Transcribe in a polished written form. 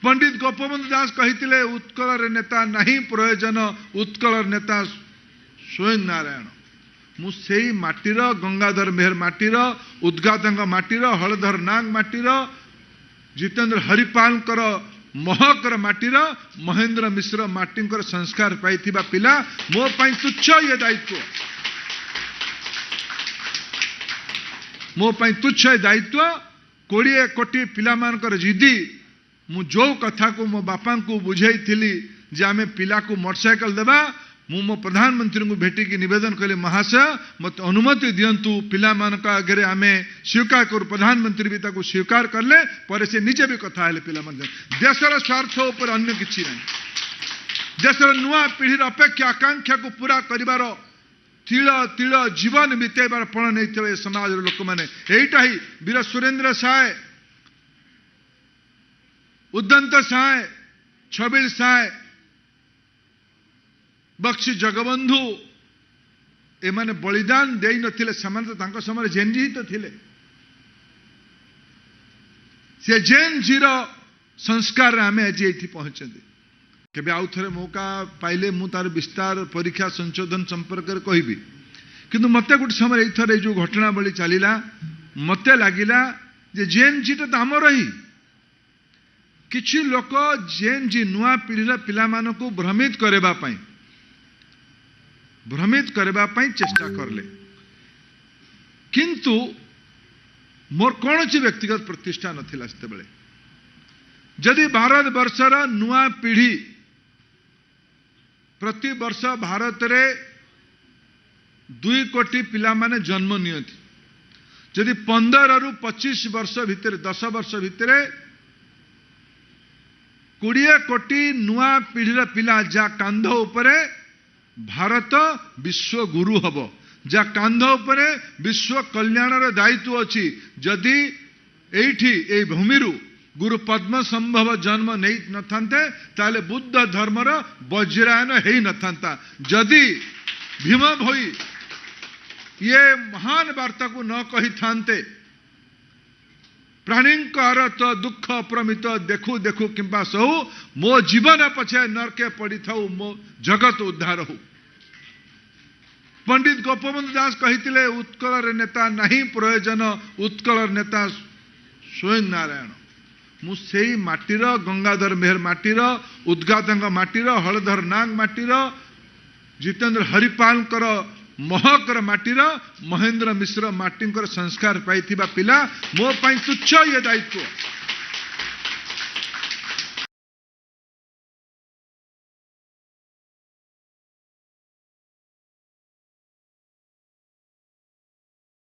पंडित गोपबंधु दास कही उत्कल नेता नहीं प्रयोजन उत्कल नेता स्वयं नारायण मुझे माटीर गंगाधर मेहर माटीर उद्गातंग माटीर हलधर नाग माटीर जितेंद्र हरिपाल महकर माटीर महेंद्र मिश्र माटी संस्कार पाई पिला मो पाई तुच्छ ये दायित्व मो पाई तुच्छ दायित्व 20 कोटी पिला मानकर जिदी मु जो कथा को मो बापा को बुझाई थी जे आमे पिला को मोटरसाइकिल देबा मु मो प्रधानमंत्री को भेटी की निवेदन कले महाशय मत अनुमति दियंतु पिला मान का आगे आमे स्वीकार कर प्रधानमंत्री भी ताको स्वीकार करले पर से निजे भी कथा हेले पिला मान देशर स्वार्थ ऊपर अन्य किछि नहीं देशर नुआ पीढ़ीर अपेक्षा आकांक्षा को पूरा करिवार तिल तिल जीवन बितेबार पण नहीं समाज लोक मैंने यहीटा ही वीर सुरेंद्र साय उद्दंत साय छबिल साय बक्सी जगबंधु एमाने बलिदान दे नथिले समान तो तांको समय जेनजी तो थिले से जेन जीरो संस्कार आमे आज एठी पहुंचंदी केबे आउ थरे मौका पाइले मु तार विस्तार परीक्षा संशोधन संपर्क रे कहिबी किंतु मते गुट समय एथरे जो घटना बली चलीला मते लागिला जे जेन जी तो आम रही किछि लोक जेन जी नुआ पीढ़ीर पिला मानको भ्रमित करेबा पई चेष्टा करले किंतु मोर कौन व्यक्तिगत प्रतिष्ठा नथिला सेते बेले जदि भारत वर्षर नुआ पीढ़ी प्रति वर्ष भारत रे 2 कोटी पिला माने जन्म नियंती जदि 15 रु 25 वर्ष भितर 10 वर्ष भितर 20 कोटी नुआ पीढ़ीर पिला जा कांध उपरे भारत विश्व गुरु हब जा कांध उपरे विश्व कल्याणर दायित्व अच्छी जदि एठी ए भूमिरु गुरु पद्म संभव जन्म नहीं नथांते ताले बुद्ध धर्मर वज्रायन हेई नथांता जदि भीम भोई ये महान वार्ता को न कही थांते प्राणींकर तो दुख अप्रमित देखु देखु किंबा सहु मो जीवन पछे नरके पड़ी थाउ मो जगत उद्धार हो पंडित गोपबंधु दास कही उत्कल नेता नहीं प्रयोजन उत्कल नेता स्वयं नारायण मुझे माटीर गंगाधर मेहर माटीर उद्गातंग माटीर हलधर नाग माटीर जितेंद्र हरिपाल महकर माटीर महेंद्र मिश्र माटी संस्कार पाई पिला मो पाई तुच्छ ये दायित्व